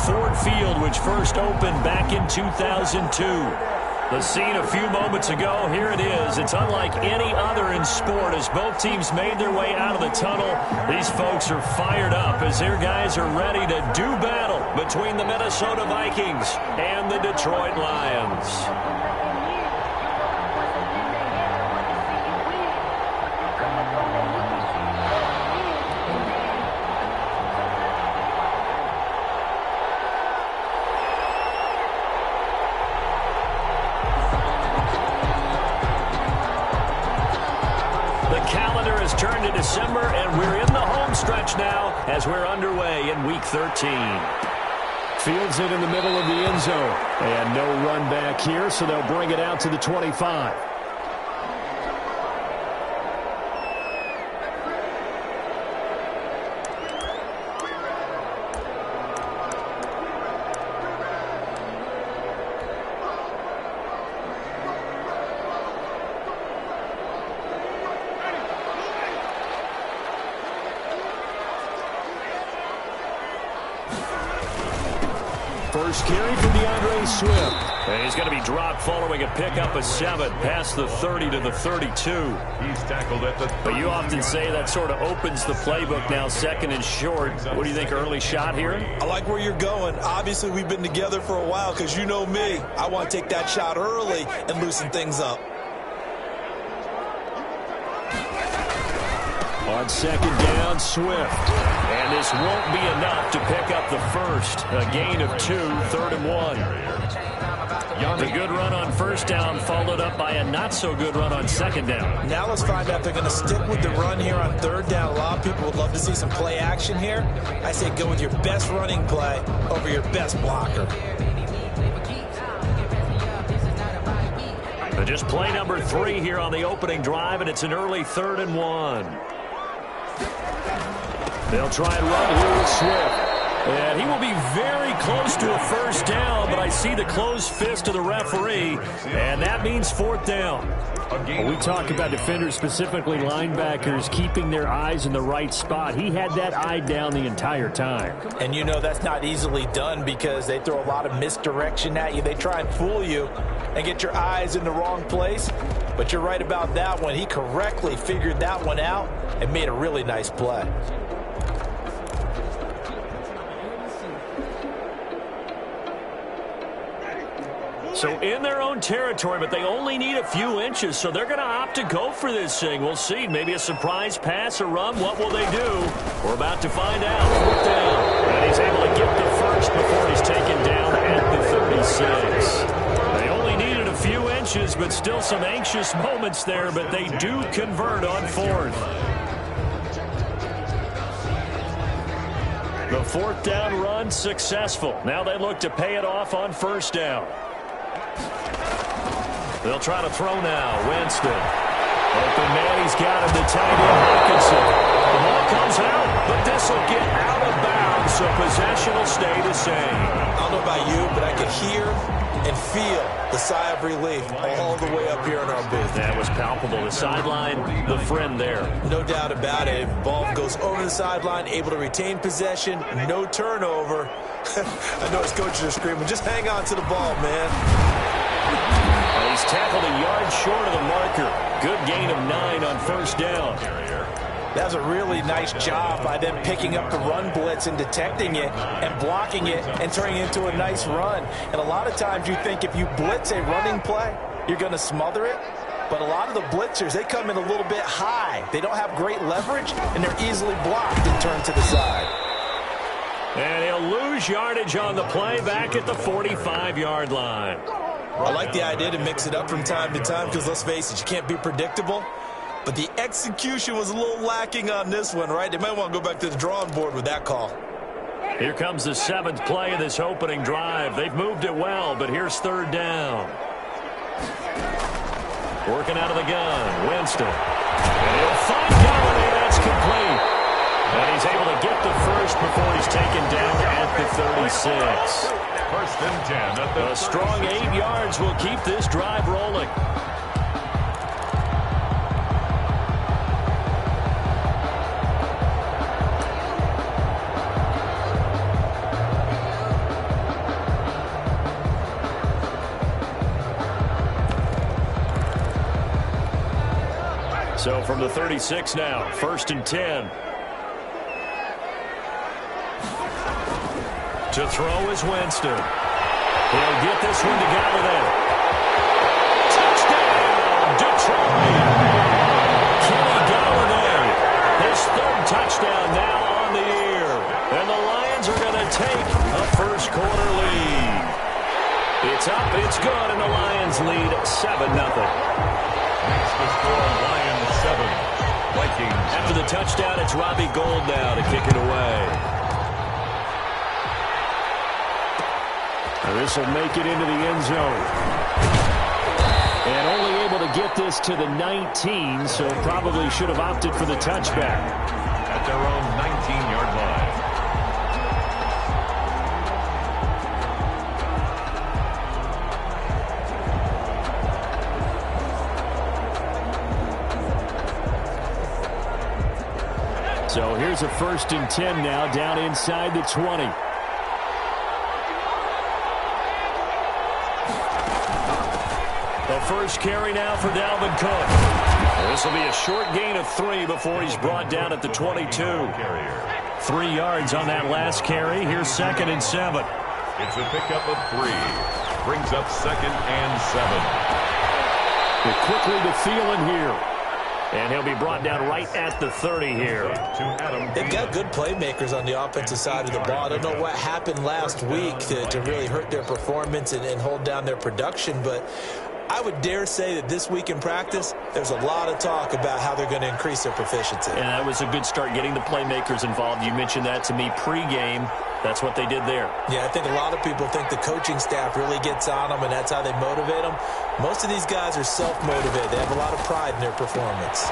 Ford Field, which first opened back in 2002. The scene a few moments ago, here it is. It's unlike any other in sport as both teams made their way out of the tunnel. These folks are fired up as their guys are ready to do battle between the Minnesota Vikings and the Detroit Lions. Turned to December, and we're in the home stretch now as we're underway in Week 13. Fields it in the middle of the end zone. And no run back here, so they'll bring it out to the 25. First carry for DeAndre Swift. And he's going to be dropped following a pickup of 7 past the 30 to the 32. He's tackled at the 30. But you often say that sort of opens the playbook now, second and short. What do you think, early shot here? I like where you're going. Obviously, we've been together for a while because you know me. I want to take that shot early and loosen things up. On second down, Swift. And this won't be enough to pick up the first. A gain of 2, 3rd and 1. The good run on first down followed up by a not-so-good run on second down. Now let's find out if they're going to stick with the run here on 3rd down. A lot of people would love to see some play action here. I say go with your best running play over your best blocker. Just play number 3 here on the opening drive, and it's an early 3rd and 1. They'll try and run here with Swift. And he will be very close to a first down, but I see the closed fist of the referee, and that means 4th down. Well, we talk about defenders, specifically linebackers, keeping their eyes in the right spot. He had that eye down the entire time. And you know that's not easily done because they throw a lot of misdirection at you. They try and fool you and get your eyes in the wrong place. But you're right about that one. He correctly figured that one out and made a really nice play. So in their own territory, but they only need a few inches, so they're going to opt to go for this thing. We'll see. Maybe a surprise pass or run. What will they do? We're about to find out. 4th down. And he's able to get the first before he's taken down at the 36. They only needed a few inches, but still some anxious moments there, but they do convert on 4th. The 4th down run successful. Now they look to pay it off on first down. They'll try to throw now. Winston. Open man, he's got him. The tight end, Hawkinson. The ball comes out, but this will get out of bounds, so possession will stay the same. I don't know about you, but I could hear and feel the sigh of relief all the way up here in our booth. That was palpable. The sideline, the friend there. No doubt about it. Ball goes over the sideline, able to retain possession, no turnover. I know his coaches are screaming, just hang on to the ball, man. He's tackled a yard short of the marker. Good gain of 9 on first down. That was a really nice job by them picking up the run blitz and detecting it and blocking it and turning it into a nice run. And a lot of times you think if you blitz a running play, you're going to smother it. But a lot of the blitzers, they come in a little bit high. They don't have great leverage, and they're easily blocked and turned to the side. And he'll lose yardage on the play back at the 45-yard line. I like the idea to mix it up from time to time because, let's face it, you can't be predictable. But the execution was a little lacking on this one, right? They might want to go back to the drawing board with that call. Here comes the 7th play of this opening drive. They've moved it well, but here's 3rd down. Working out of the gun, Winston. And he'll find Galladay. That's complete. And he's able to get the first before he's taken down at the 36. First and 10 at the A strong 8 yards will keep this drive rolling. So from the 36 now, 1st and 10. To throw is Winston. He'll get this one to Galladay. Touchdown, Detroit! Kenny Galladay, his 3rd touchdown now on the year. And the Lions are going to take a first-quarter lead. It's up, it's good, and the Lions lead 7-0. Makes the score Lions 7. Vikings. After the touchdown, it's Robbie Gould now to kick it away. This will make it into the end zone. And only able to get this to the 19, so probably should have opted for the touchback. At their own 19-yard line. So here's a 1st and 10 now, down inside the 20. The first carry now for Dalvin Cook. This will be a short gain of 3 before he's brought down at the 22. 3 yards on that last carry. Here's 2nd and 7. It's a pickup of 3. Brings up 2nd and 7. They're quickly to Thielen here. And he'll be brought down right at the 30 here. They've got good playmakers on the offensive side of the ball. I don't know what happened last week to really hurt their performance and hold down their production, but I would dare say that this week in practice, there's a lot of talk about how they're going to increase their proficiency. And that was a good start, getting the playmakers involved. You mentioned that to me pregame. That's what they did there. Yeah, I think a lot of people think the coaching staff really gets on them, and that's how they motivate them. Most of these guys are self-motivated. They have a lot of pride in their performance.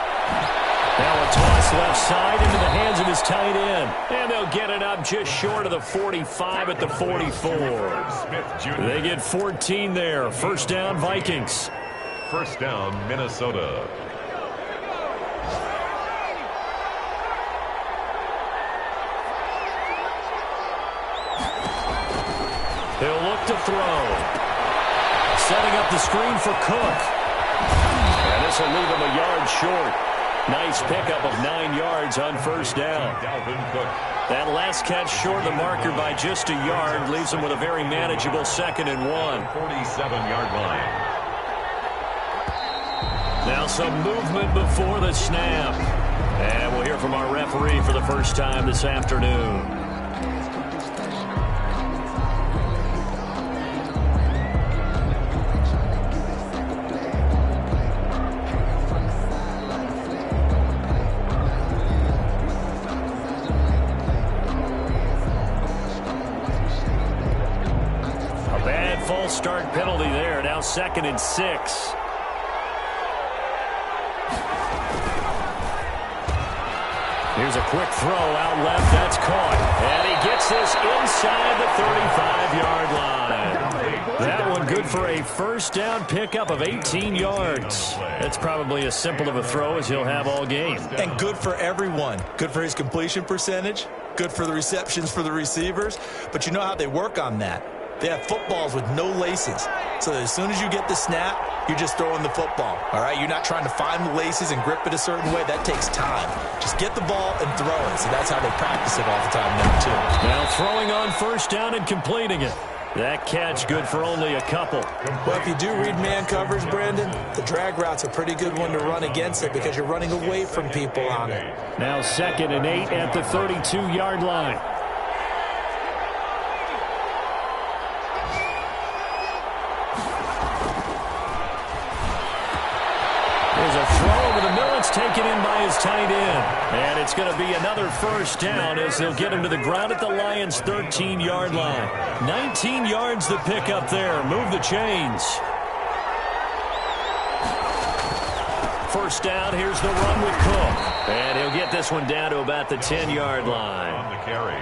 Now a toss left side into the hands of his tight end. And they'll get it up just short of the 45 at the 44. They get 14 there. First down, Vikings. First down, Minnesota. He'll look to throw. Setting up the screen for Cook. And this will leave him a yard short. Nice pickup of 9 yards on first down. That last catch short of the marker by just a yard leaves him with a very manageable 2nd and 1. 47-yard line. Now some movement before the snap. And we'll hear from our referee for the first time this afternoon. False start penalty there. Now 2nd and 6. Here's a quick throw out left. That's caught. And he gets this inside the 35-yard line. That one good for a first down pickup of 18 yards. That's probably as simple of a throw as he'll have all game. And good for everyone. Good for his completion percentage. Good for the receptions for the receivers. But you know how they work on that. They have footballs with no laces. So as soon as you get the snap, you're just throwing the football. All right? You're not trying to find the laces and grip it a certain way. That takes time. Just get the ball and throw it. So that's how they practice it all the time now, too. Now throwing on first down and completing it. That catch good for only a couple. Well, if you do read man covers, Brandon, the drag route's a pretty good one to run against it because you're running away from people on it. Now 2nd and 8 at the 32-yard line. There's a throw over the middle. It's taken in by his tight end. And it's going to be another first down as they'll get him to the ground at the Lions' 13-yard line. 19 yards to pick up there. Move the chains. First down. Here's the run with Cook. And he'll get this one down to about the 10-yard line.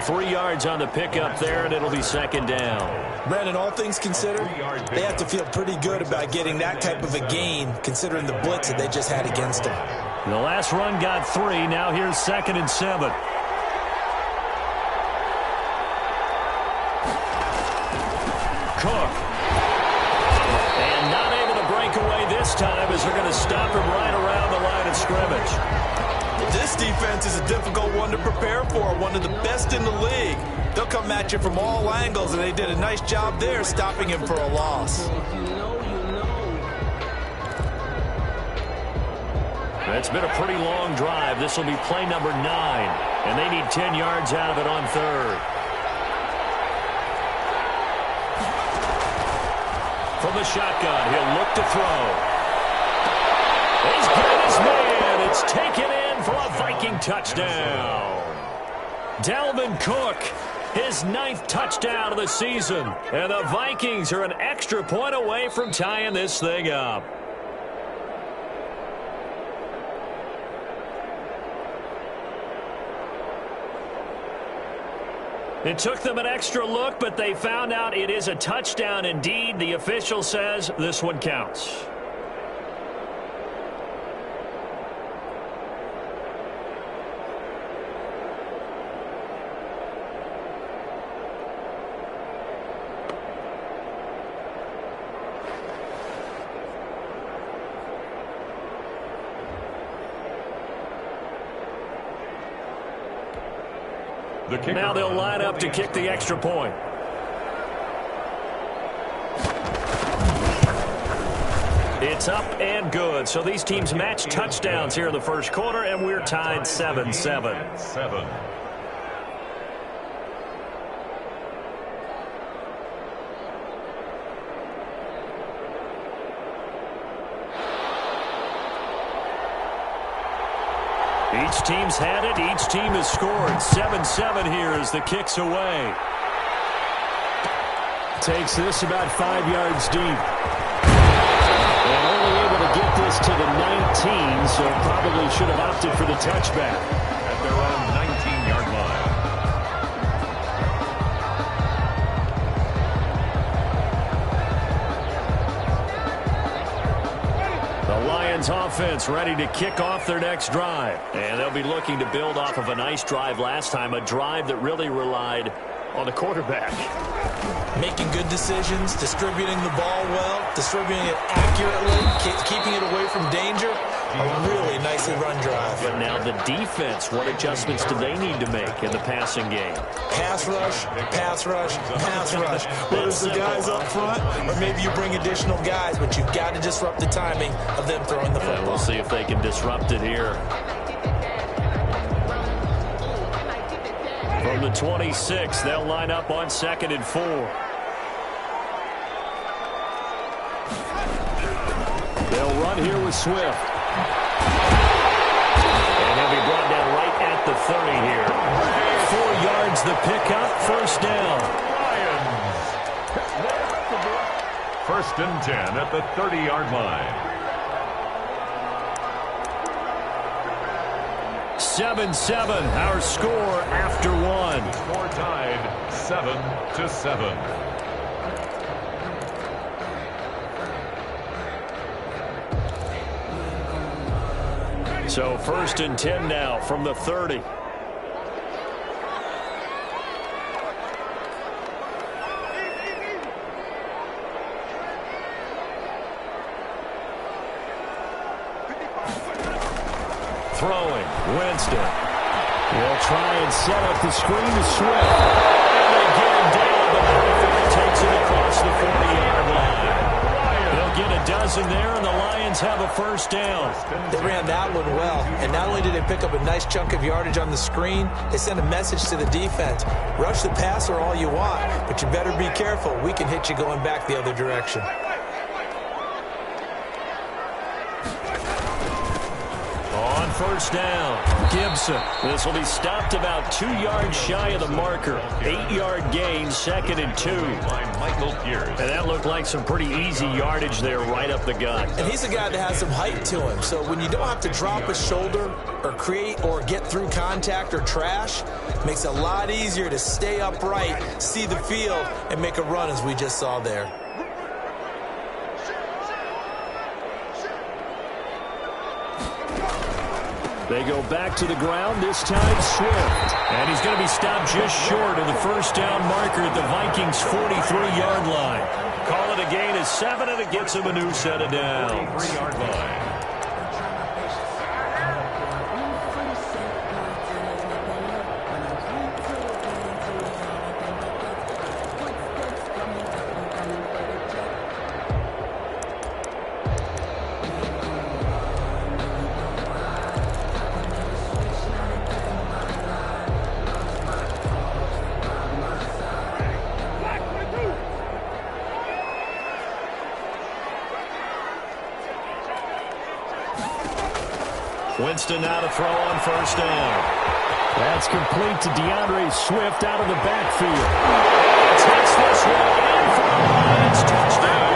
3 yards on the pickup there, and it'll be 2nd down. Brandon, all things considered, they have to feel pretty good about getting that type of a gain considering the blitz that they just had against them. The last run got 3. Now here's 2nd and 7. Cook. And not able to break away this time as they're going to stop him right around the line of scrimmage. This defense is a difficult one to prepare for, one of the best in the league. They'll come at you from all angles, and they did a nice job there stopping him for a loss. It's been a pretty long drive. This will be play number 9, and they need 10 yards out of it on third. From the shotgun, he'll look to throw. He's got his man. It's taken in for a Viking touchdown. Dalvin Cook, his 9th touchdown of the season. And the Vikings are an extra point away from tying this thing up. It took them an extra look, but they found out it is a touchdown indeed. The official says this one counts. Now they'll line up to kick the extra point. It's up and good. So these teams match touchdowns here in the first quarter, and we're tied 7-7. Each team's had it. Each team has scored. 7-7 here as the kick's away. Takes this about 5 yards deep. And only able to get this to the 19, so probably should have opted for the touchback. At their own 19-yard line. The Lions offense ready to kick off their next drive. And they'll be looking to build off of a nice drive last time, a drive that really relied on the quarterback. Making good decisions, distributing the ball well, distributing it accurately, keeping it away from danger. A really nicely run drive. But now the defense, what adjustments do they need to make in the passing game? Pass rush, pass rush, pass rush. Whether it's the guys up front or maybe you bring additional guys, but you've got to disrupt the timing of them throwing the football. We'll see if they can disrupt it here. From the 26, they'll line up on 2nd and 4. They'll run here with Swift. And he'll be brought down right at the 30 here. 4 yards the pickup, first down. Lions. 1st and 10 at the 30-yard line. 7-7, our score after 1. Score tied 7-7. So 1st and 10 now from the 30. Throwing, Winston. They'll try and set up the screen to Swift. And they get him down, but Murphy takes it across the 40-yard line. They'll get a dozen there, and the Lions have a first down. They ran that one well, and not only did they pick up a nice chunk of yardage on the screen, they sent a message to the defense. Rush the passer all you want, but you better be careful. We can hit you going back the other direction. On first down, Gibson. This will be stopped about 2 yards shy of the marker. 8-yard gain, 2nd and 2. By Michael Pierce. And that looked like some pretty easy yardage there right up the gut. And he's a guy that has some height to him. So when you don't have to drop a shoulder or create or get through contact or trash, it makes it a lot easier to stay upright, see the field, and make a run as we just saw there. They go back to the ground, this time Swift. And he's going to be stopped just short of the first down marker at the Vikings' 43-yard line. Call it a gain of 7, and it gets him a new set of downs. 3-yard line. Winston now to throw on first down. That's complete to DeAndre Swift out of the backfield. Takes this one in for the Lions. Touchdown.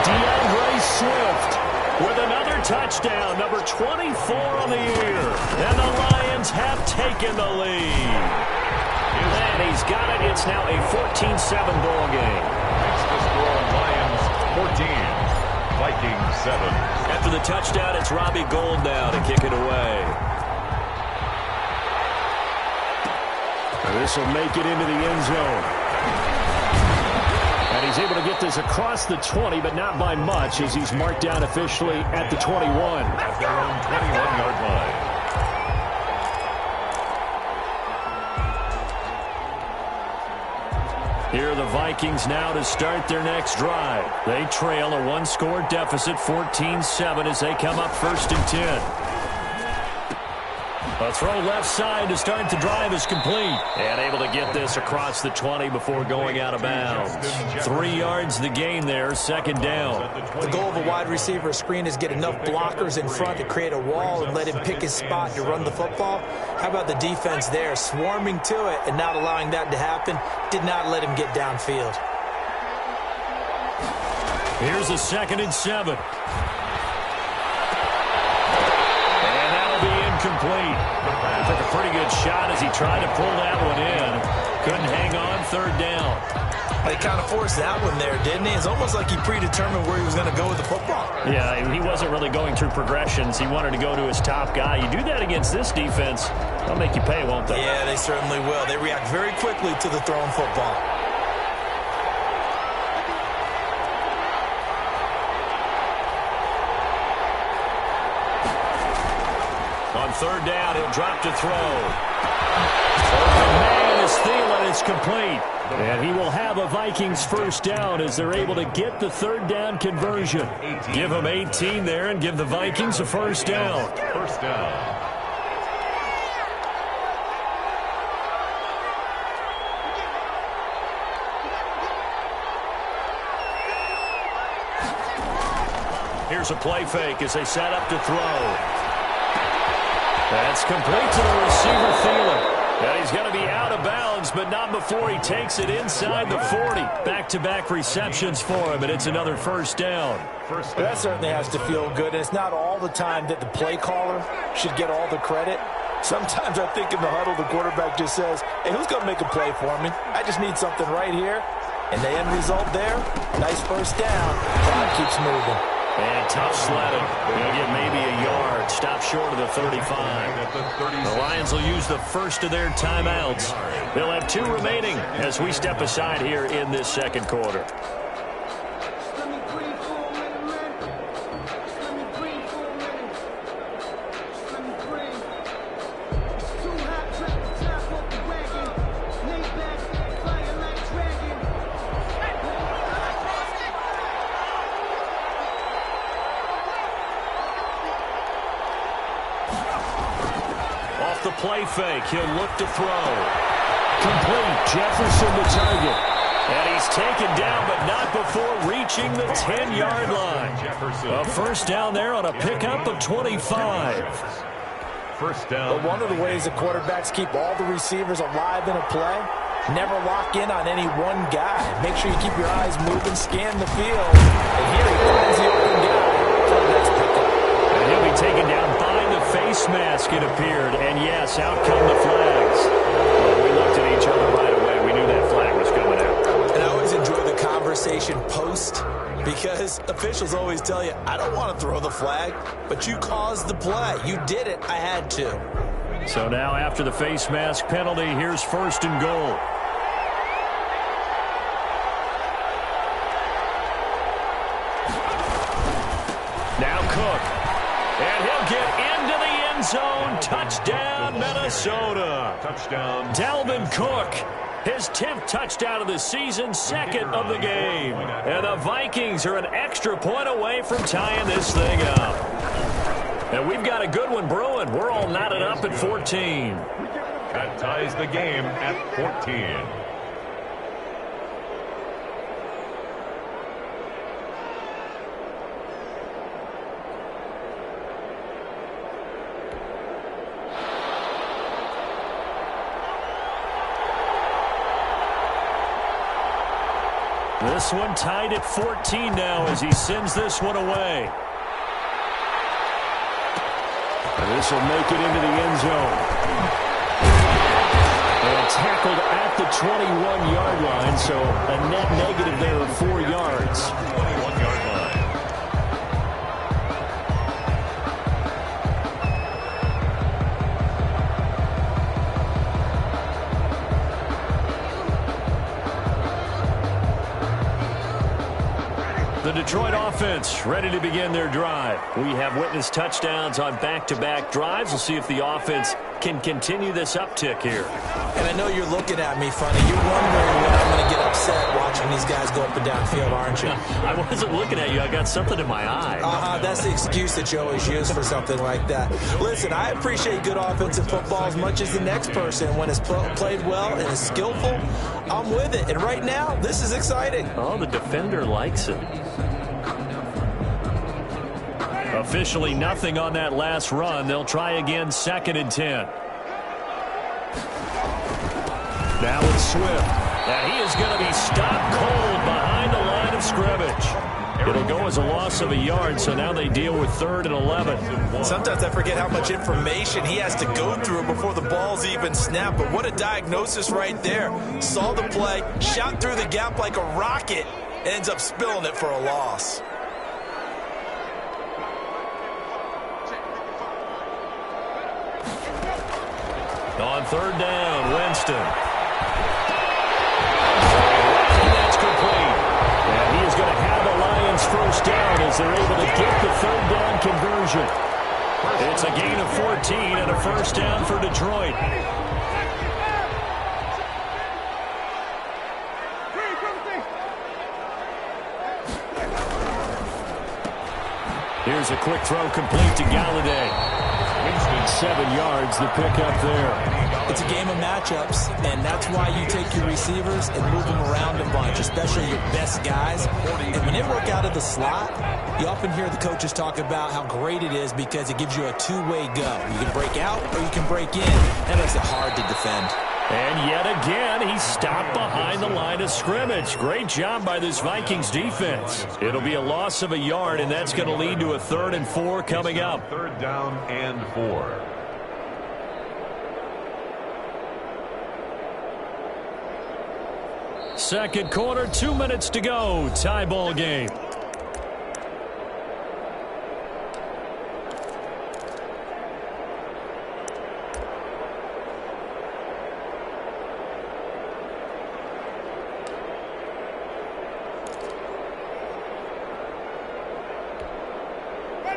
DeAndre Swift with another touchdown, number 24 on the year. And the Lions have taken the lead. And he's got it. It's now a 14-7 ball game. Makes the score Lions 14, Vikings 7. After the touchdown, it's Robbie Gould now to kick it away. This will make it into the end zone. And he's able to get this across the 20, but not by much, as he's marked down officially at the 21. At their own 21-yard line. Here are the Vikings now to start their next drive. They trail a one-score deficit, 14-7, as they come up 1st and 10. A throw left side to start the drive is complete. And able to get this across the 20 before going out of bounds. 3 yards the gain there, 2nd down. The goal of a wide receiver screen is get enough blockers in front to create a wall and let him pick his spot to run the football. How about the defense there, swarming to it and not allowing that to happen? Did not let him get downfield. Here's a 2nd and 7. Complete. Took a pretty good shot as he tried to pull that one in. Couldn't hang on, 3rd down. He kind of forced that one there, didn't he? It's almost like he predetermined where he was going to go with the football. Yeah, he wasn't really going through progressions. He wanted to go to his top guy. You do that against this defense, they'll make you pay, won't they? Yeah, they certainly will. They react very quickly to the thrown football. On 3rd down, he'll drop to throw. Open man is Thielen. It's complete. And he will have a Vikings 1st down as they're able to get the 3rd down conversion. Give them 18 there and give the Vikings a 1st down. 1st down. Here's a play fake as they set up to throw. That's complete to the receiver, Thielen. And he's going to be out of bounds, but not before he takes it inside the 40. Back-to-back receptions for him, and it's another 1st down. That certainly has to feel good. And it's not all the time that the play caller should get all the credit. Sometimes I think in the huddle, the quarterback just says, hey, who's going to make a play for me? I just need something right here. And the end result there, nice 1st down. Clock keeps moving. And tough sledding. He'll get maybe a yard. Stop short of the 35. The Lions will use the first of their timeouts. They'll have 2 remaining as we step aside here in this 2nd quarter. The play fake. He'll look to throw. Complete. Jefferson the target. And he's taken down, but not before reaching the 10-yard line. A 1st down there on a pickup of 25. 1st down. But one of the ways the quarterbacks keep all the receivers alive in a play, never lock in on any one guy. Make sure you keep your eyes moving, scan the field. And here he finds the open guy for the next pickup. And he'll be taken down by the face mask, it appeared. And yes, out come the flags. We looked at each other right away. We knew that flag was coming out. And I always enjoy the conversation post, because officials always tell you, I don't want to throw the flag, but you caused the play. You did it. I had to. So now after the face mask penalty, here's 1st and goal. Now Cook. And he'll get into the end zone. Touchdown, Minnesota. Touchdown. Dalvin Cook. His 10th touchdown of the season, 2nd of the game. And the Vikings are an extra point away from tying this thing up. And we've got a good one brewing. We're all knotted up at 14. That ties the game at 14. This one tied at 14 now as he sends this one away. And this will make it into the end zone. And tackled at the 21-yard line, so a net negative there of 4 yards. 21-yard line. The Detroit offense ready to begin their drive. We have witnessed touchdowns on back-to-back drives. We'll see if the offense can continue this uptick here. And I know you're looking at me funny. You're wondering when I'm going to get upset watching these guys go up and down field, aren't you? I wasn't looking at you. I got something in my eye. That's the excuse that you always use for something like that. Listen, I appreciate good offensive football as much as the next person. When it's played well and is skillful, I'm with it. And right now, this is exciting. Oh, the defender likes it. Officially nothing on that last run. They'll try again, 2nd and 10. Now it's Swift. And he is going to be stopped cold behind the line of scrimmage. It'll go as a loss of a yard, so now they deal with 3rd and 11. Sometimes I forget how much information he has to go through before the ball's even snapped. But what a diagnosis right there. Saw the play, shot through the gap like a rocket, ends up spilling it for a loss. On 3rd down, Winston. And that's complete. And he is going to have the Lions first down as they're able to get the 3rd down conversion. It's a gain of 14 and a first down for Detroit. Here's a quick throw complete to Galladay. 7 yards, the pickup there. It's a game of matchups, and that's why you take your receivers and move them around a bunch, especially your best guys. And when they work out of the slot, you often hear the coaches talk about how great it is because it gives you a two-way go. You can break out or you can break in. That makes it hard to defend. And yet again, he's stopped behind the line of scrimmage. Great job by this Vikings defense. It'll be a loss of a yard, and that's going to lead to a 3rd and 4 coming up. 3rd down and 4. Second quarter, 2 minutes to go. Tie ball game.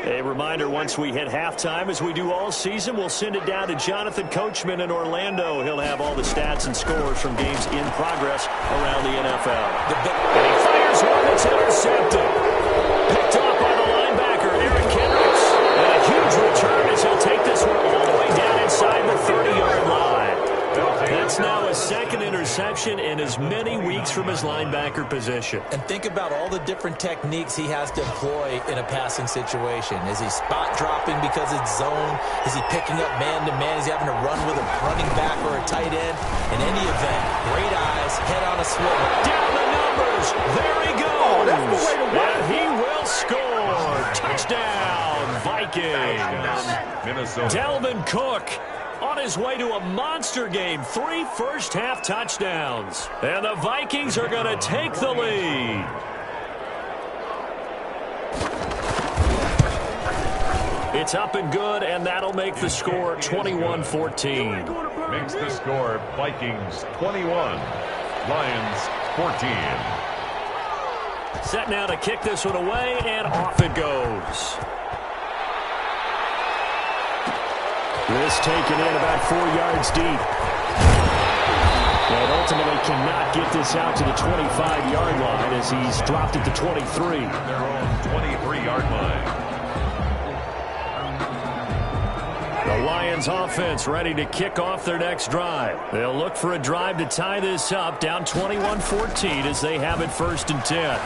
A reminder, once we hit halftime, as we do all season, we'll send it down to Jonathan Coachman in Orlando. He'll have all the stats and scores from games in progress around the NFL. And he fires one that's intercepted. Picked off by the linebacker, Eric Kendricks. And a huge return as he'll take this one all the way down inside the 30-yard line. That's now a 2nd interception in as many weeks from his linebacker position. And think about all the different techniques he has to employ in a passing situation. Is he spot dropping because it's zone? Is he picking up man-to-man? Is he having to run with a running back or a tight end? In any event, great eyes, head on a swivel. Down the numbers. There he goes. Oh, that's the way to work. And he will score. Touchdown, Vikings. Minnesota. Dalvin Cook on his way to a monster game. 3 first-half touchdowns. And the Vikings are going to take the lead. It's up and good, and that'll make the score 21-14. Makes the score Vikings 21, Lions 14. Set now to kick this one away, and off it goes. This taken in about 4 yards deep. And ultimately cannot get this out to the 25-yard line as he's dropped at the 23. Their own 23-yard line. The Lions offense ready to kick off their next drive. They'll look for a drive to tie this up, down 21-14 as they have it 1st and 10.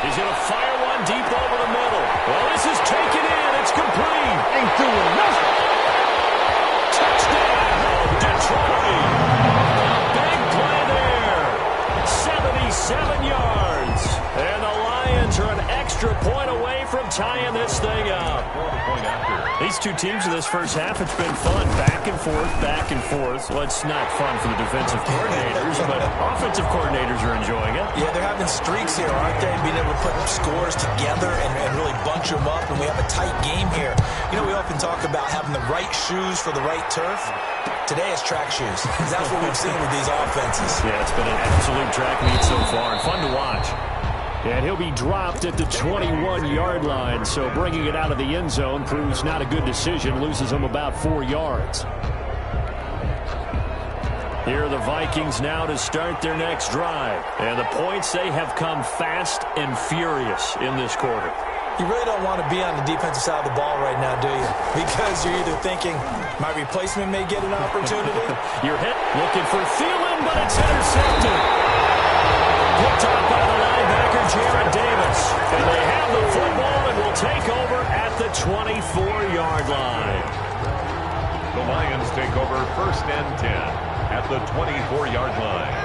He's going to fire one deep over the middle. Well, this is taken in. It's complete. Ain't doing nothing. Touchdown, Detroit. A big play there. 77 yards. And the Lions are an extra point away from tying this thing up. These two teams in this first half, it's been fun. Back and forth, back and forth. Well, it's not fun for the defensive coordinators, but offensive coordinators are enjoying it. Yeah, they're having streaks here, aren't they? Being able to put scores together and really bunch them up, and we have a tight game here. You know, we often talk about having the right shoes for the right turf. Today it's track shoes. That's what we've seen with these offenses. Yeah, it's been an absolute track meet so far, and fun to watch. And he'll be dropped at the 21-yard line, so bringing it out of the end zone proves not a good decision, loses him about 4 yards. Here are the Vikings now to start their next drive. And the points, they have come fast and furious in this quarter. You really don't want to be on the defensive side of the ball right now, do you? Because you're either thinking, my replacement may get an opportunity. You're hit, looking for Thielen, but it's intercepted. Picked up by the linebacker, Jared Davis. And they have the football and will take over at the 24-yard line. The Lions take over 1st and 10 at the 24-yard line.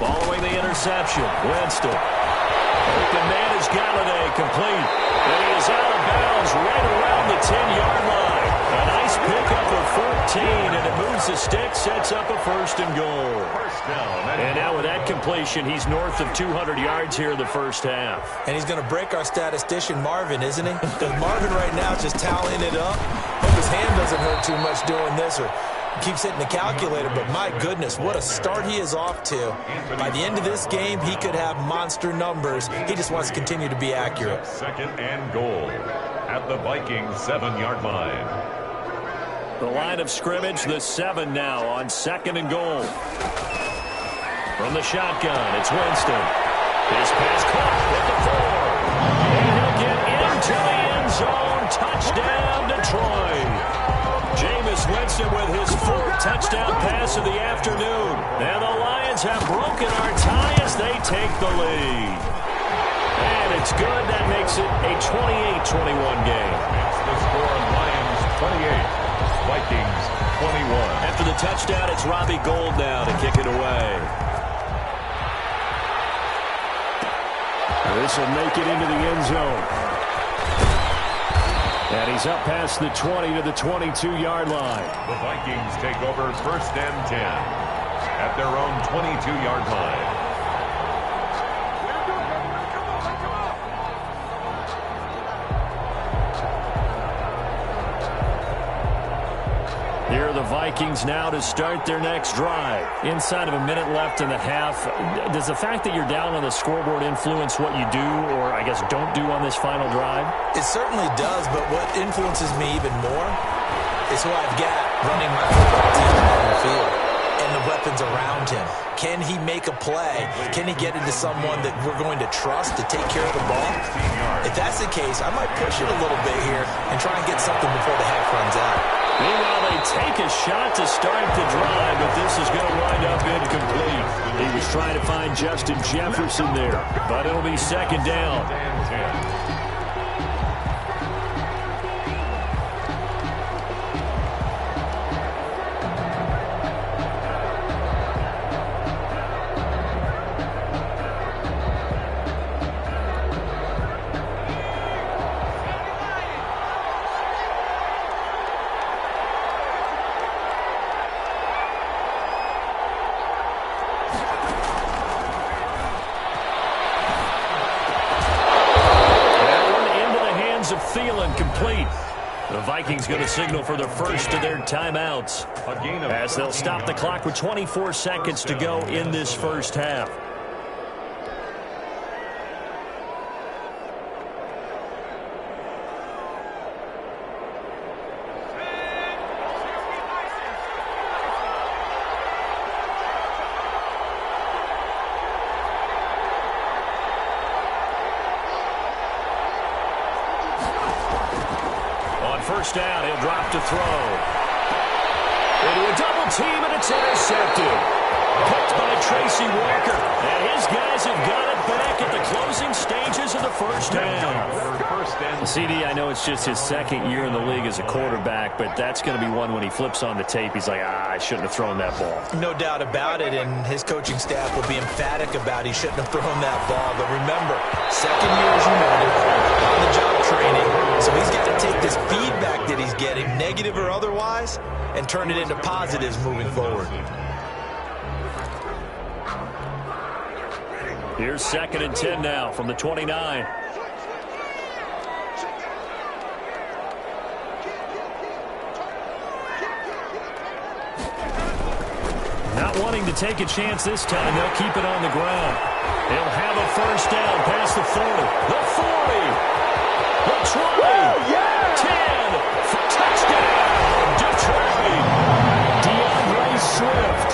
Following the interception, Winston. Open man is Galladay, complete. And he is out of bounds right around the 10-yard line. A nice pickup of 14, and it moves the stick, sets up a 1st and goal. First down. And now with that completion, he's north of 200 yards here in the first half. And he's going to break our statistician, Marvin, isn't he? Because Marvin right now is just tallying it up. Hope his hand doesn't hurt too much doing this, or keeps hitting the calculator, but my goodness, what a start he is off to. By the end of this game, he could have monster numbers. He just wants to continue to be accurate. 2nd and goal at the Vikings 7-yard line. The line of scrimmage, the 7 now on 2nd and goal. From the shotgun, it's Winston. His pass caught with the 4. And he'll get into the end zone. Touchdown, Detroit. Jameis Winston with his 4th touchdown pass of the afternoon. And the Lions have broken our tie as they take the lead. And it's good. That makes it a 28-21 game. It's the score, Lions 28, Vikings 21. After the touchdown, it's Robbie Gould now to kick it away. This will make it into the end zone. And he's up past the 20 to the 22-yard line. The Vikings take over 1st and 10 at their own 22-yard line. Here are the Vikings now to start their next drive. Inside of a minute left in the half, does the fact that you're down on the scoreboard influence what you do, or I guess don't do on this final drive? It certainly does, but what influences me even more is who I've got running my football team on the field and the weapons around him. Can he make a play? Can he get into someone that we're going to trust to take care of the ball? If that's the case, I might push it a little bit here and try and get something before the half runs out. Meanwhile, they take a shot to start the drive, but this is going to wind up incomplete. He was trying to find Justin Jefferson there, but it'll be 2nd down. Thielen complete. The Vikings going to signal for the first of their timeouts as they'll stop the clock with 24 seconds to go in this first half. First down, he'll drop to throw. Into a double team, and it's intercepted. Picked by Tracy Walker. And his guys have got it back at the closing stages of the first half. CD, I know it's just his second year in the league as a quarterback, but that's going to be one when he flips on the tape. He's like, I shouldn't have thrown that ball. No doubt about it, and his coaching staff will be emphatic about he shouldn't have thrown that ball. But remember, second year, as you noted, on-the-job training. So he's got to take this feedback that he's getting, negative or otherwise, and turn it into positives moving forward. Here's 2nd and 10 now from the 29. Not wanting to take a chance this time, they'll keep it on the ground. They'll have a first down past the 40. The 40. The 20. 10. For touchdown. Detroit. DeAndre Swift.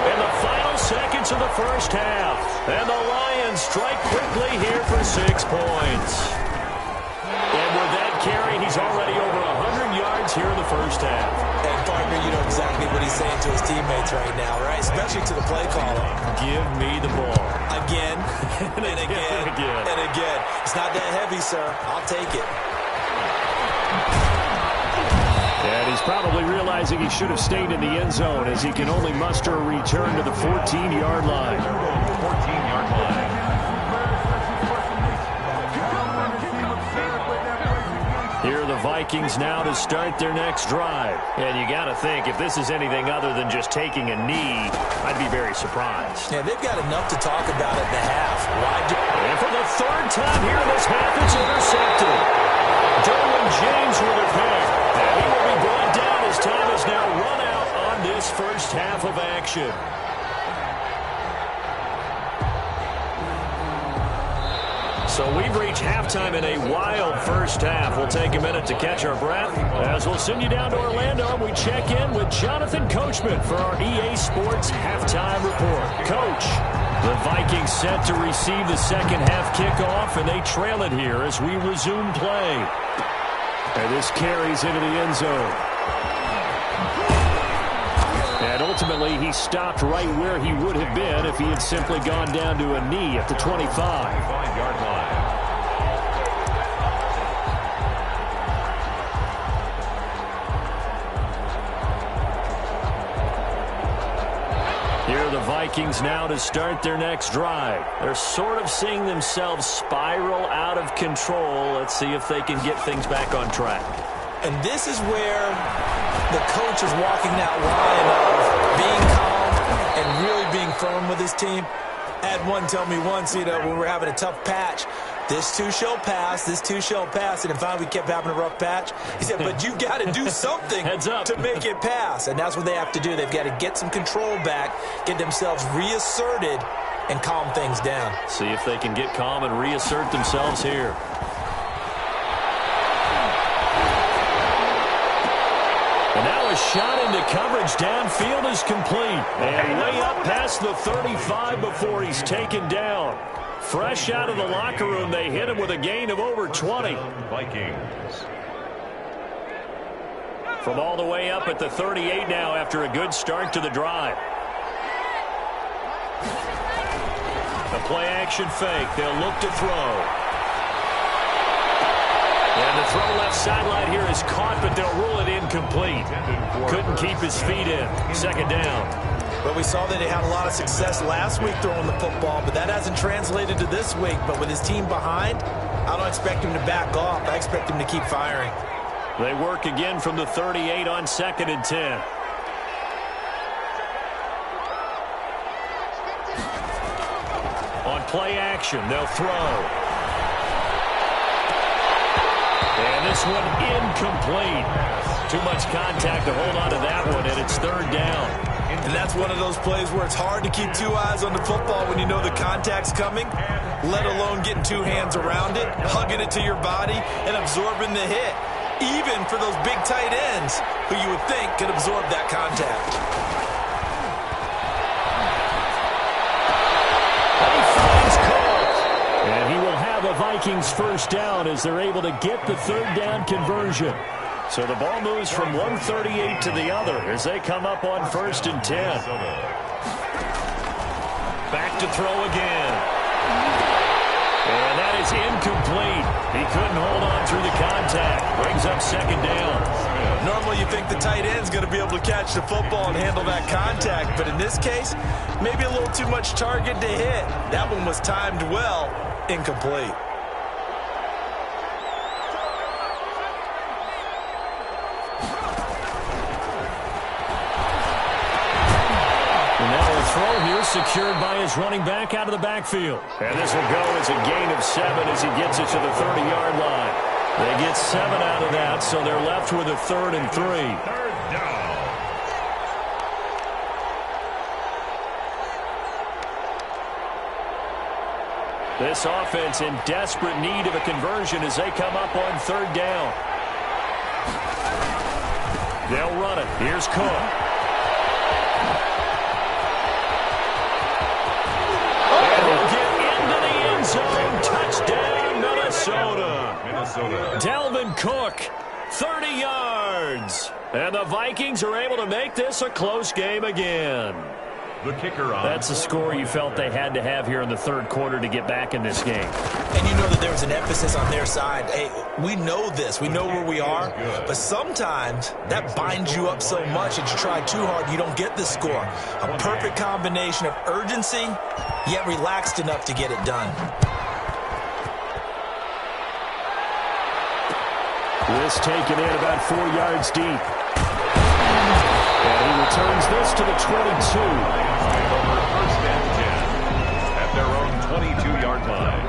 In the final seconds of the first half. And the Lions strike quickly here for 6 points. And with that carry, he's already over 100 yards here in the first half. And, partner, you know exactly what he's saying to his teammates right now, right? Especially to the play caller. Give me the ball. Again, and again, and again. It's not that heavy, sir. I'll take it. And he's probably realizing he should have stayed in the end zone as he can only muster a return to the 14-yard line. 14-yard line. Here are the Vikings now to start their next drive. And you got to think, if this is anything other than just taking a knee, I'd be very surprised. Yeah, they've got enough to talk about at the half. And for the 3rd time here in this half, it's intercepted. Derwin James with a pick. And he will be brought down as time is now run out on this first half of action. So we've reached halftime in a wild first half. We'll take a minute to catch our breath as we'll send you down to Orlando and we check in with Jonathan Coachman for our EA Sports Halftime Report. Coach, the Vikings set to receive the second half kickoff, and they trail it here as we resume play. And this carries into the end zone. And ultimately, he stopped right where he would have been if he had simply gone down to a knee at the 25. 5-yard line. Here are the Vikings now to start their next drive. They're sort of seeing themselves spiral out of control. Let's see if they can get things back on track. And this is where the coach is walking that line of being calm and really being firm with his team. I had one tell me once, when we were having a tough patch, this too shall pass, this too shall pass. And finally we kept having a rough patch. He said, but you got to do something to make it pass. And that's what they have to do. They've got to get some control back, get themselves reasserted, and calm things down. See if they can get calm and reassert themselves here. And now a shot into coverage downfield is complete. And way up past the 35 before he's taken down. Fresh out of the locker room, they hit him with a gain of over 20. Vikings. From all the way up at the 38 now after a good start to the drive. A play-action fake. They'll look to throw. And the throw left sideline here is caught, but they'll rule it incomplete. Couldn't keep his feet in. 2nd down. But we saw that he had a lot of success last week throwing the football, but that hasn't translated to this week. But with his team behind, I don't expect him to back off. I expect him to keep firing. They work again from the 38 on 2nd and 10. On play action, they'll throw. And this one incomplete. Too much contact to hold on to that one, and it's 3rd down. And that's one of those plays where it's hard to keep 2 eyes on the football when you know the contact's coming, let alone getting 2 hands around it, hugging it to your body, and absorbing the hit, even for those big tight ends who you would think could absorb that contact. And he will have a Vikings first down as they're able to get the 3rd down conversion. So the ball moves from 138 to the other as they come up on 1st and 10. Back to throw again. And that is incomplete. He couldn't hold on through the contact. Brings up 2nd down. Normally you think the tight end's going to be able to catch the football and handle that contact, but in this case, maybe a little too much target to hit. That one was timed well, incomplete. Throw here secured by his running back out of the backfield. And this will go as a gain of 7 as he gets it to the 30-yard line. They get 7 out of that, so they're left with a 3rd and 3. 3rd down. This offense in desperate need of a conversion as they come up on 3rd down. They'll run it. Here's Cook. Zone touchdown, Minnesota. Dalvin Cook, 30 yards. And the Vikings are able to make this a close game again. The kicker on. That's a score you felt they had to have here in the 3rd quarter to get back in this game. And you know that there was an emphasis on their side. Hey, we know this. We know where we are. But sometimes that binds you up so much that you try too hard, you don't get the score. A perfect combination of urgency, yet relaxed enough to get it done. This taken in about 4 yards deep. And he returns this to the 22. Over 1st and 10 at their own 22-yard line.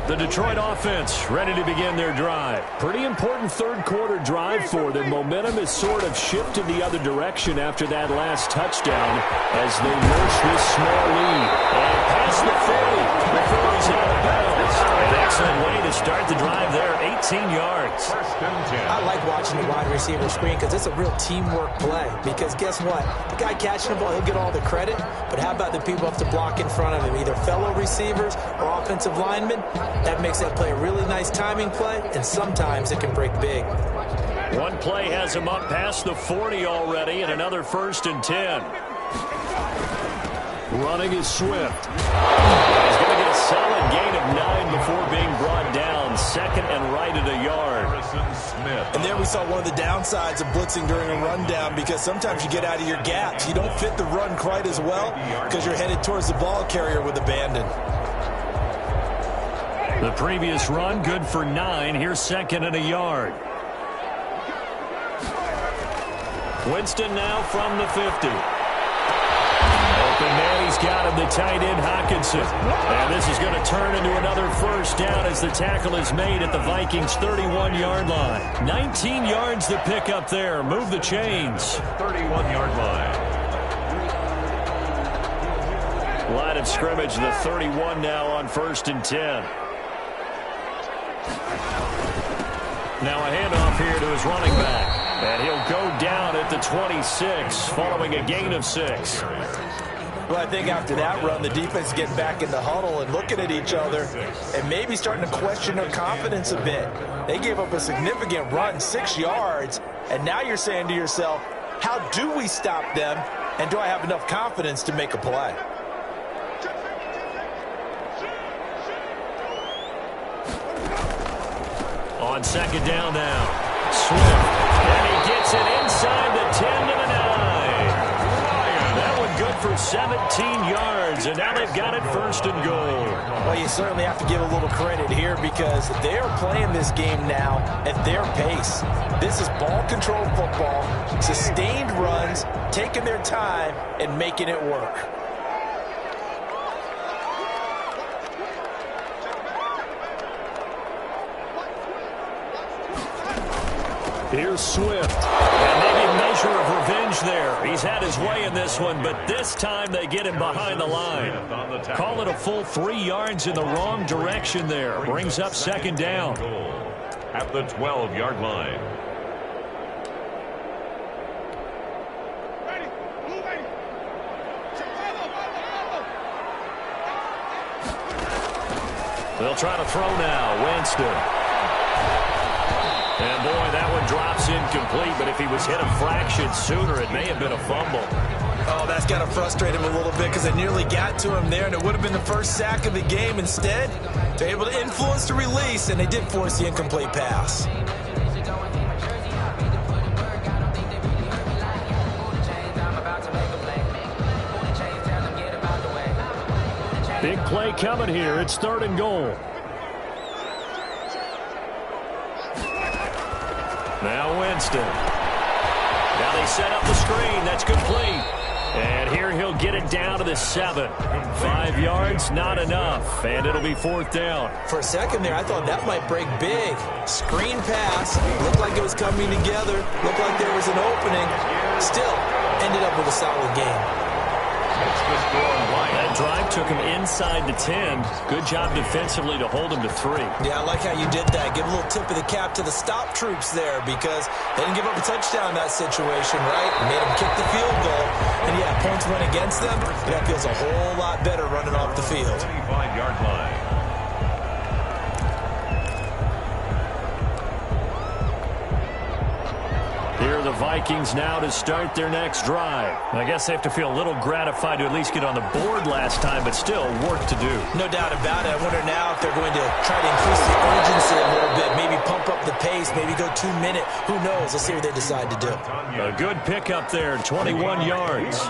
The Detroit offense ready to begin their drive. Pretty important 3rd quarter drive for them. Momentum has sort of shifted the other direction after that last touchdown as they nurse this small lead. And past the 40 before he's out of bounds. An excellent way to start the drive there, 18 yards. 1st and 10. I like watching the wide receiver screen because it's a real teamwork play. Because guess what? The guy catching the ball, he'll get all the credit. But how about the people who have to block in front of him, either fellow receivers or offensive linemen? That makes that play a really nice timing play, and sometimes it can break big. One play has him up past the 40 already, and another 1st and 10. Running is Swift. He's going to get a solid gain of 9 before being brought down. 2nd and right at a yard. And there we saw one of the downsides of blitzing during a rundown because sometimes you get out of your gaps. You don't fit the run quite as well because you're headed towards the ball carrier with abandon. The previous run, good for 9. Here's 2nd and a yard. Winston now from the 50. Open man, he's got him, the tight end, Hockenson. And this is going to turn into another 1st down as the tackle is made at the Vikings' 31-yard line. 19 yards to pick up there. Move the chains. 31-yard line. Line of scrimmage, the 31 now on 1st and 10. Now a handoff here to his running back. And he'll go down at the 26 following a gain of 6. Well, I think after that run, the defense is getting back in the huddle and looking at each other and maybe starting to question their confidence a bit. They gave up a significant run, 6 yards, and now you're saying to yourself, how do we stop them, and do I have enough confidence to make a play? On 2nd down now, Swift, and he gets it inside the 10 to the 9. That one good for 17 yards, and now they've got it 1st and goal. Well, you certainly have to give a little credit here because they are playing this game now at their pace. This is ball-controlled football, sustained runs, taking their time, and making it work. Here's Swift. And maybe a measure of revenge there. He's had his way in this one, but this time they get him behind the line. Call it a full 3 yards in the wrong direction there. Brings up 2nd down. At the 12-yard line. They'll try to throw now. Winston. And, boy, that one drops incomplete, but if he was hit a fraction sooner, it may have been a fumble. Oh, that's got to frustrate him a little bit because they nearly got to him there, and it would have been the first sack of the game. Instead, they're able to influence the release, and they did force the incomplete pass. Big play coming here. It's 3rd and goal. Now Winston. Now they set up the screen. That's complete. And here he'll get it down to the 7. 5 yards, not enough. And it'll be 4th down. For a second there, I thought that might break big. Screen pass. Looked like it was coming together. Looked like there was an opening. Still, ended up with a solid game. That drive took him inside the 10. Good job defensively to hold him to 3. Yeah, I like how you did that. Give a little tip of the cap to the stop troops there because they didn't give up a touchdown in that situation, right? Made them kick the field goal. And, yeah, points went against them. But that feels a whole lot better running off the field. 25-yard line. Here are the Vikings now to start their next drive. I guess they have to feel a little gratified to at least get on the board last time, but still work to do. No doubt about it. I wonder now if they're going to try to increase the urgency a little bit, maybe pump up the pace, maybe go 2-minute. Who knows? Let's see what they decide to do. A good pickup there, 21 yards.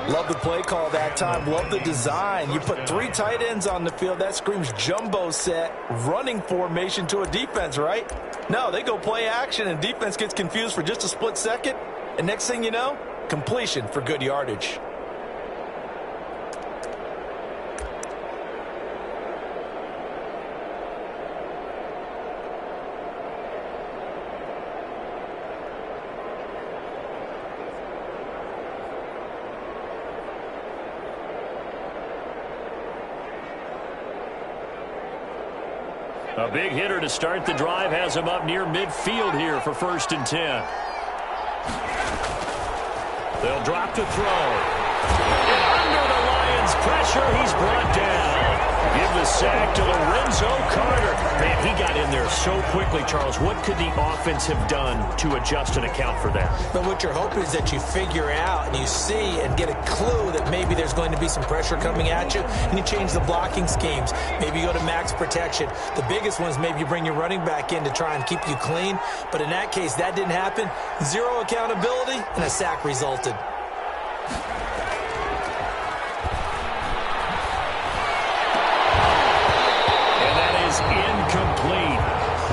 Love the play call that time. Love the design. You put 3 tight ends on the field. That screams jumbo set, running formation to a defense, right? No, they go play action, and defense gets confused for just a split second. And next thing you know, completion for good yardage. A big hitter to start the drive has him up near midfield here for 1st and 10. They'll drop to throw. And under the Lions' pressure, he's brought down. Give the sack to Lorenzo Carter. Man, he got in there so quickly, Charles. What could the offense have done to adjust and account for that? But what you're hoping is that you figure out and you see and get a clue that maybe there's going to be some pressure coming at you, and you change the blocking schemes. Maybe you go to max protection. The biggest one is maybe you bring your running back in to try and keep you clean. But in that case, that didn't happen. 0 accountability, and a sack resulted. Incomplete.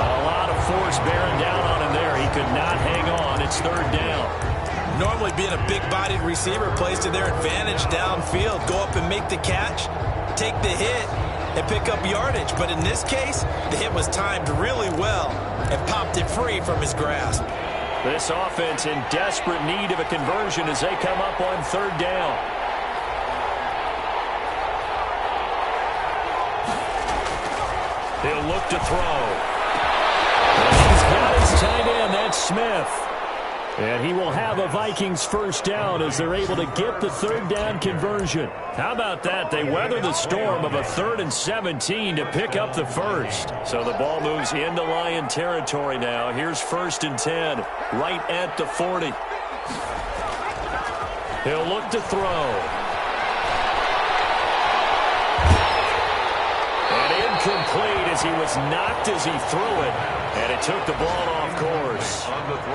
A lot of force bearing down on him there. He could not hang on. It's 3rd down. Normally being a big-bodied receiver plays to their advantage downfield. Go up and make the catch, take the hit, and pick up yardage. But in this case, the hit was timed really well and popped it free from his grasp. This offense in desperate need of a conversion as they come up on 3rd down. He'll look to throw. And he's got his tight end. That's Smith. And he will have a Vikings 1st down as they're able to get the 3rd down conversion. How about that? They weather the storm of a 3rd and 17 to pick up the 1st. So the ball moves into Lion territory now. Here's 1st and 10, right at the 40. He'll look to throw. Complete as he was knocked as he threw it, and it took the ball off course.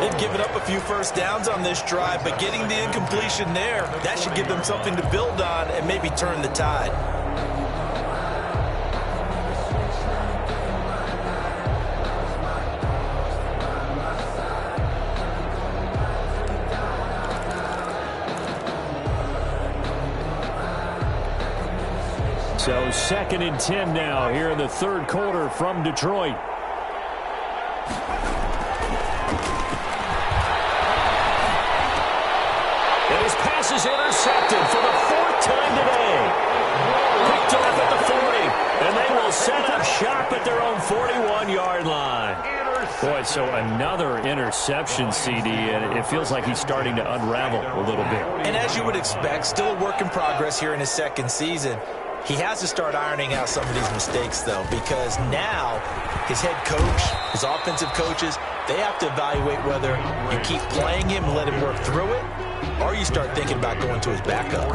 They've given up a few 1st downs on this drive, but getting the incompletion there, that should give them something to build on and maybe turn the tide. So 2nd and 10 now here in the 3rd quarter from Detroit. And his pass is intercepted for the 4th time today. Picked off at the 40, and they will set up shop at their own 41-yard line. Boy, so another interception, CD, and it feels like he's starting to unravel a little bit. And as you would expect, still a work in progress here in his 2nd season. He has to start ironing out some of these mistakes, though, because now his head coach, his offensive coaches, they have to evaluate whether you keep playing him and let him work through it, or you start thinking about going to his backup.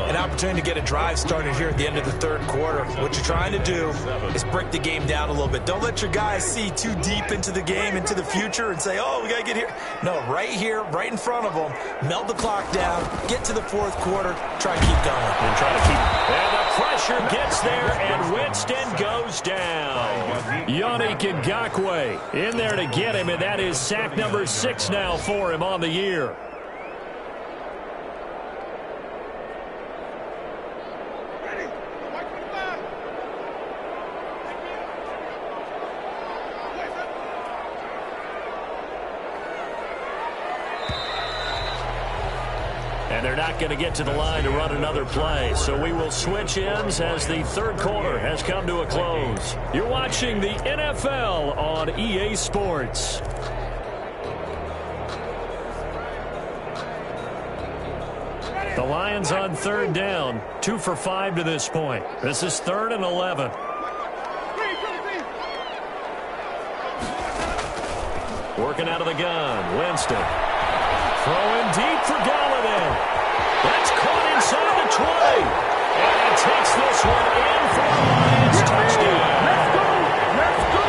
An opportunity to get a drive started here at the end of the third quarter. What you're trying to do is break the game down a little bit. Don't let your guys see too deep into the game, into the future, and say, oh, we got to get here. No, right here, right in front of them, melt the clock down, get to the fourth quarter, try to keep going. And try to keep. And the pressure gets there, and Winston goes down. Yannick Ngakoue in there to get him, and that is sack number 6 now for him on the year. And they're not going to get to the line to run another play. So we will switch ends as the third quarter has come to a close. You're watching the NFL on EA Sports. The Lions on third down, 2 for 5 to this point. This is 3rd and 11. Working out of the gun, Winston. Throwing deep for Galladay. That's caught inside the 20. And he takes this one in for the Lions touchdown. Let's go!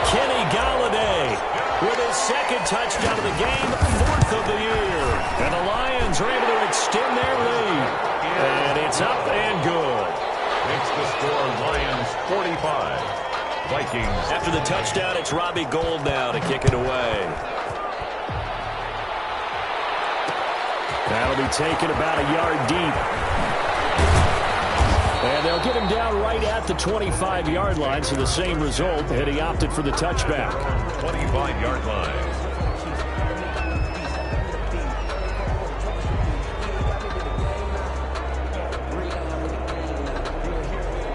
Kenny Galladay with his second touchdown of the game, 4th of the year. And the Lions are able to extend their lead. And it's up and good. Makes the score Lions 45. Vikings. After the touchdown, it's Robbie Gould now to kick it away. That'll be taken about a yard deep. And they'll get him down right at the 25-yard line, so the same result, and he opted for the touchback. 25-yard line.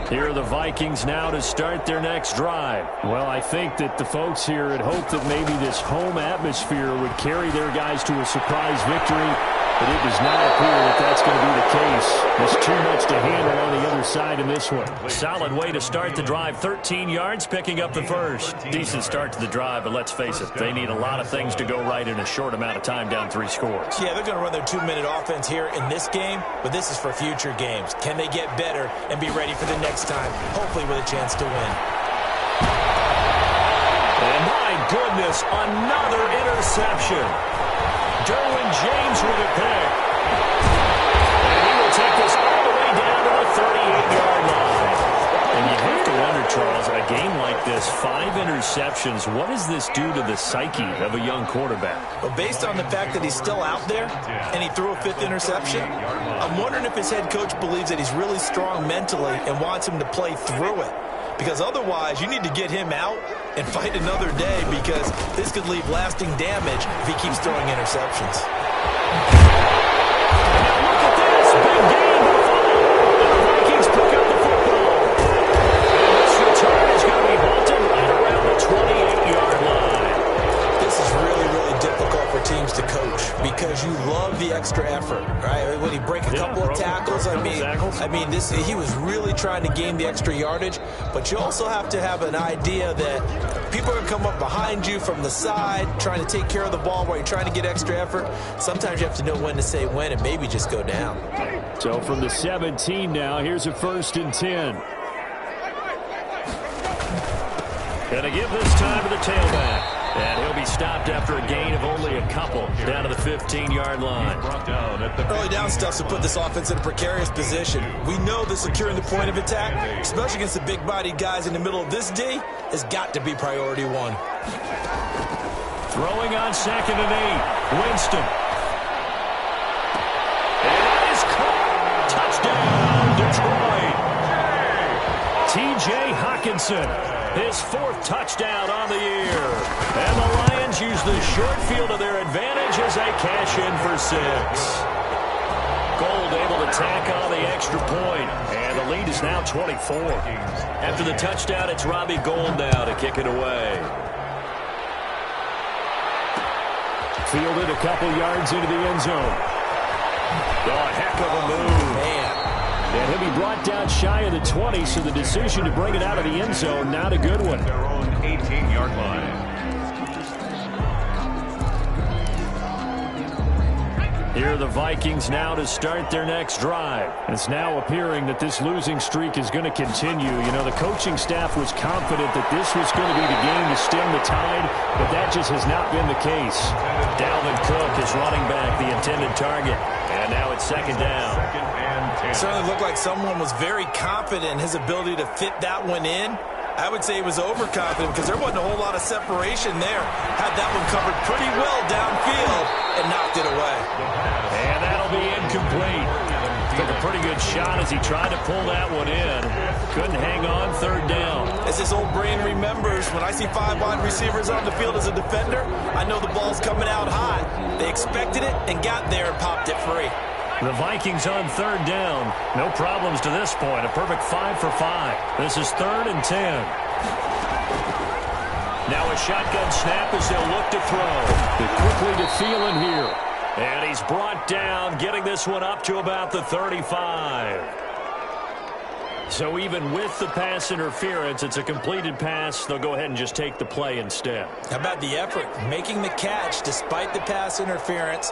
Here are the Vikings now to start their next drive. Well, I think that the folks here had hoped that maybe this home atmosphere would carry their guys to a surprise victory, but it does not appear that that's going to be the case. There's too much to handle on the other side in this one. Solid way to start the drive. 13 yards, picking up the first. Decent start to the drive, but let's face it, they need a lot of things to go right in a short amount of time, down 3 scores. Yeah, they're going to run their 2-minute offense here in this game, but this is for future games. Can they get better and be ready for the next time, hopefully with a chance to win? And my goodness, another interception. Derwin James with a pick. And he will take this all the way down to the 38-yard line. And you have to wonder, Charles, a game like this, 5 interceptions, what does this do to the psyche of a young quarterback? Well, based on the fact that he's still out there and he threw a 5th interception, I'm wondering if his head coach believes that he's really strong mentally and wants him to play through it. Because otherwise, you need to get him out and fight another day, because this could leave lasting damage if he keeps throwing interceptions. And now look at this. Big game. And the Vikings pick up the football. And this return is going to be halted right around the 28-yard line. This is really, really difficult for teams to coach because you love the extra effort, right? When he break a couple of tackles, he was really trying to gain the extra yardage, but you also have to have an idea that people are going to come up behind you from the side, trying to take care of the ball while you're trying to get extra effort. Sometimes you have to know when to say when and maybe just go down. So from the 17 now, here's a 1st and 10. Going to give this time to the tailback. And he'll be stopped after a gain of only a couple, down to the 15-yard line. Early down stuff to put this offense in a precarious position. We know that securing the point of attack, especially against the big-bodied guys in the middle of this D, has got to be priority 1. Throwing on 2nd and 8. Winston. And it is caught. Touchdown, Detroit. T.J. Hockenson. His 4th touchdown on the year. And the Lions use the short field to their advantage as they cash in for 6. Gould able to tack on the extra point. And the lead is now 24. After the touchdown, it's Robbie Gould now to kick it away. Fielded a couple yards into the end zone. Oh, a heck of a move. Man. And he'll be brought down shy of the 20, so the decision to bring it out of the end zone, not a good one. Their own 18-yard line. Here are the Vikings now to start their next drive. It's now appearing that this losing streak is going to continue. You know, the coaching staff was confident that this was going to be the game to stem the tide, but that just has not been the case. Dalvin Cook is running back, the intended target. And now it's second down. Second and 10. It certainly looked like someone was very confident in his ability to fit that one in. I would say he was overconfident because there wasn't a whole lot of separation there. Had that one covered pretty well downfield and knocked it away. And that'll be incomplete. Took a pretty good shot as he tried to pull that one in. Couldn't hang on third down. As his old brain remembers, when I see 5 wide receivers on the field as a defender, I know the ball's coming out hot. They expected it and got there and popped it free. The Vikings on third down. No problems to this point. A perfect 5 for 5. This is 3rd and 10. Now a shotgun snap as they'll look to throw. They're quickly to Thielen here. And he's brought down, getting this one up to about the 35. So even with the pass interference, it's a completed pass. They'll go ahead and just take the play instead. How about the effort? Making the catch despite the pass interference.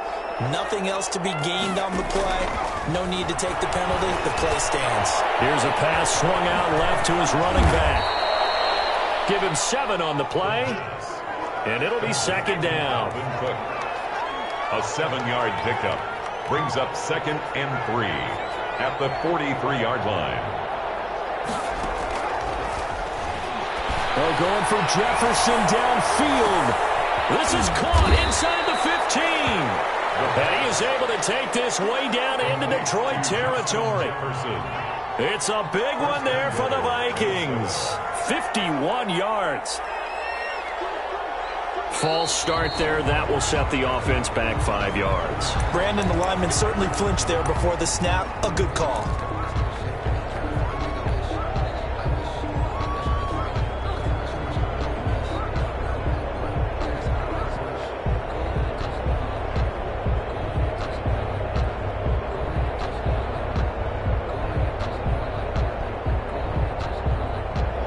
Nothing else to be gained on the play. No need to take the penalty. The play stands. Here's a pass swung out left to his running back. Give him 7 on the play. And it'll be second down. A 7-yard pickup brings up 2nd and 3 at the 43-yard line. Oh, going for Jefferson downfield. This is caught inside the 15. And he is able to take this way down into Detroit territory. It's a big one there for the Vikings. 51 yards. False start there. That will set the offense back 5 yards. Brandon, the lineman, certainly flinched there before the snap. A good call.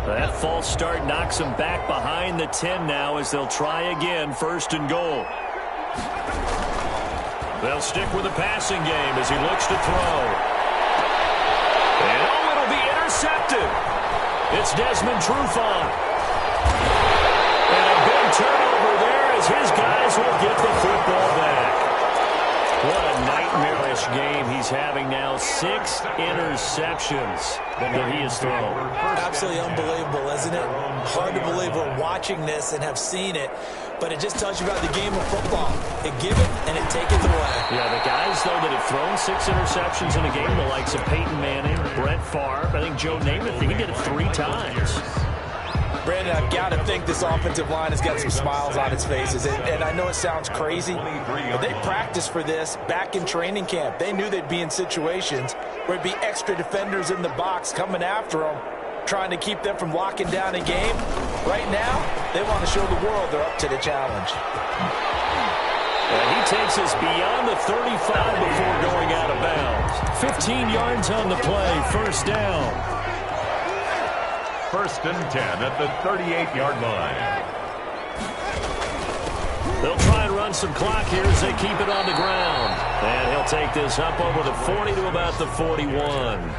That false start knocks them back behind the 10 now as they'll try again, 1st and goal. They'll stick with the passing game as he looks to throw. And oh, it'll be intercepted. It's Desmond Trufant. And a big turnover there as his guys will get the football back. What a nightmarish game he's having now. 6 interceptions that he has thrown. Absolutely unbelievable, isn't it? Hard to believe we're watching this and have seen it, but it just tells you about the game of football. It give it and it take it away. Yeah, the guys, though, that have thrown 6 interceptions in a game, the likes of Peyton Manning, Brett Favre, I think Joe Namath, he did it 3 times. Brandon, I've got to think this offensive line has got some smiles on its faces. And I know it sounds crazy, but they practiced for this back in training camp. They knew they'd be in situations where it'd be extra defenders in the box coming after them, trying to keep them from locking down a game. Right now, they want to show the world they're up to the challenge. And he takes us beyond the 35 before going out of bounds. 15 yards on the play, 1st down. 1st and 10 at the 38-yard line. They'll try and run some clock here as they keep it on the ground. And he'll take this up over the 40 to about the 41.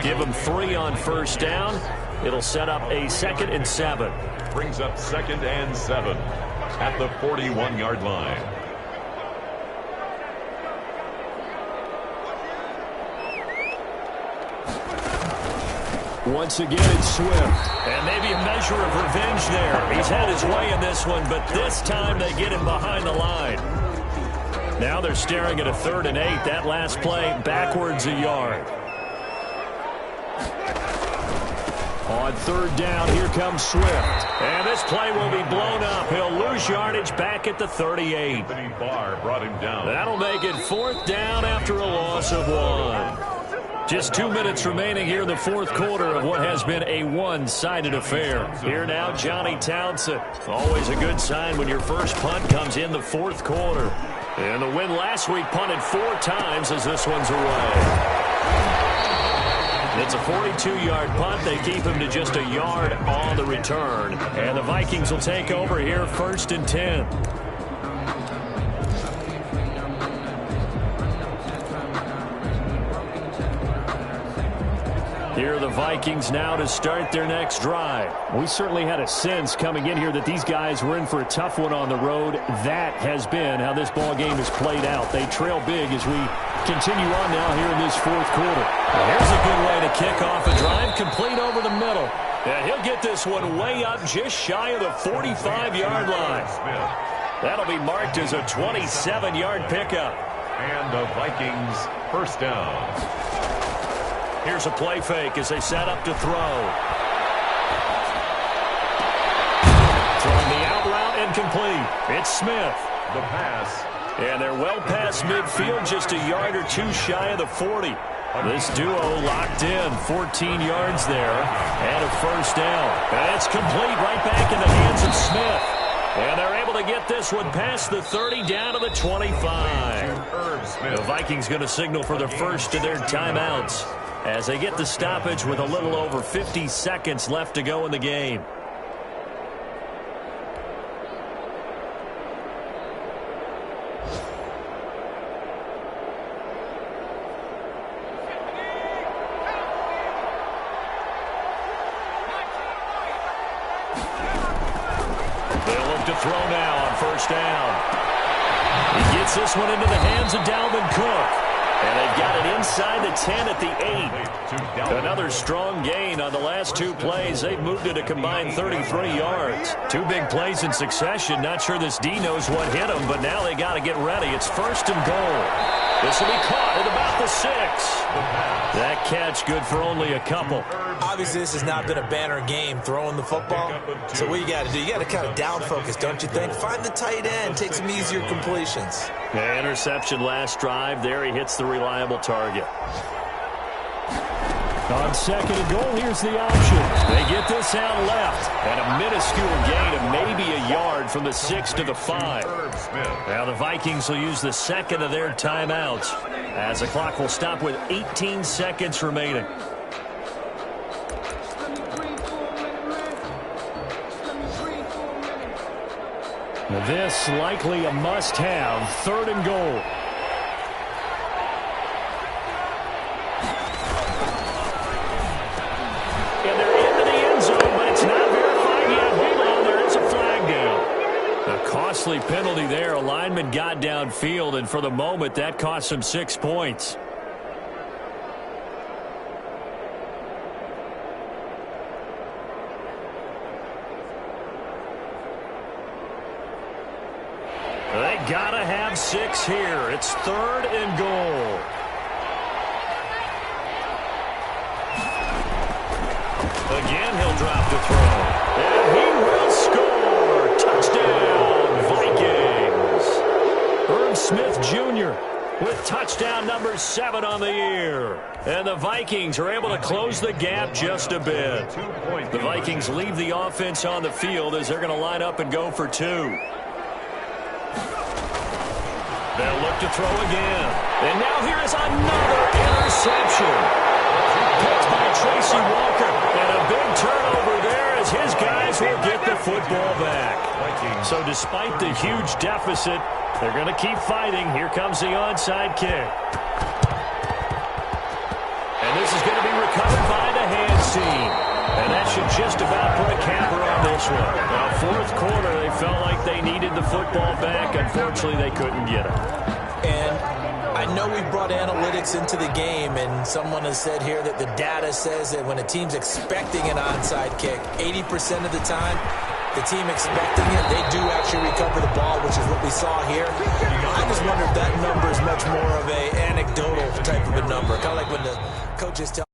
Give him 3 on 1st down. It'll set up a 2nd and 7. Brings up 2nd and 7 at the 41-yard line. Once again, it's Swift. And maybe a measure of revenge there. He's had his way in this one, but this time they get him behind the line. Now they're staring at a 3rd and 8. That last play backwards a yard. On 3rd down, here comes Swift. And this play will be blown up. He'll lose yardage back at the 38. Anthony Barr brought him down. That'll make it 4th down after a loss of 1. Just 2 minutes remaining here in the 4th quarter of what has been a one-sided affair. Here now, Johnny Townsend. Always a good sign when your first punt comes in the 4th quarter. And the win last week punted 4 times as this one's away. It's a 42-yard punt. They keep him to just a yard on the return. And the Vikings will take over here 1st and 10. Here are the Vikings now to start their next drive. We certainly had a sense coming in here that these guys were in for a tough one on the road. That has been how this ball game has played out. They trail big as we continue on now here in this 4th quarter. Well, here's a good way to kick off a drive, complete over the middle. And he'll get this one way up just shy of the 45-yard line. That'll be marked as a 27-yard pickup. And the Vikings first down. Here's a play fake as they set up to throw. Throwing the out route incomplete. It's Smith. The pass. And they're well past midfield, just a yard or 2 shy of the 40. This duo locked in, 14 yards there, and a first down. And it's complete right back in the hands of Smith. And they're able to get this one past the 30 down to the 25. The Vikings going to signal for the first of their timeouts as they get the stoppage with a little over 50 seconds left to go in the game. They'll look to throw now on first down. He gets this one into the hands of Dalvin Cook. And they've got it inside the 10 at the 8. Another strong gain on the last 2 plays. They've moved it a combined 33 yards. 2 big plays in succession. Not sure this D knows what hit them, but now they got to get ready. It's 1st and goal. This will be caught at about the 6. That catch good for only a couple. Obviously, this has not been a banner game throwing the football. So what you got to do, you got to kind of down focus, don't you think? Find the tight end, take some easier completions. The interception last drive. There he hits the reliable target. On 2nd and goal, here's the option. They get this out left. And a minuscule gain of maybe a yard from the 6 to the 5. Now the Vikings will use the 2nd of their timeouts as the clock will stop with 18 seconds remaining. This likely a must-have, 3rd and goal. And they're into the end zone, but it's not verified yet. Hold on, there is a flag down. A costly penalty there. A lineman got downfield, and for the moment, that cost him 6 points. They gotta have 6 here. It's 3rd and goal. Again, he'll drop the throw. And he will score. Touchdown, Vikings. Herb Smith Jr. with touchdown number 7 on the year. And the Vikings are able to close the gap just a bit. The Vikings leave the offense on the field as they're going to line up and go for 2. They'll look to throw again. And now here is another interception. Picked by Tracy Walker. And a big turnover there as his guys will get the football back. So despite the huge deficit, they're going to keep fighting. Here comes the onside kick. And this is going to be recovered by the hands team. And that should just about put a capper on this one. Now, 4th quarter, they felt like they needed the football back. Unfortunately, they couldn't get it. And I know we brought analytics into the game, and someone has said here that the data says that when a team's expecting an onside kick, 80% of the time, the team expecting it, they do actually recover the ball, which is what we saw here. I just wonder if that number is much more of a anecdotal type of a number, kind of like when the coaches tell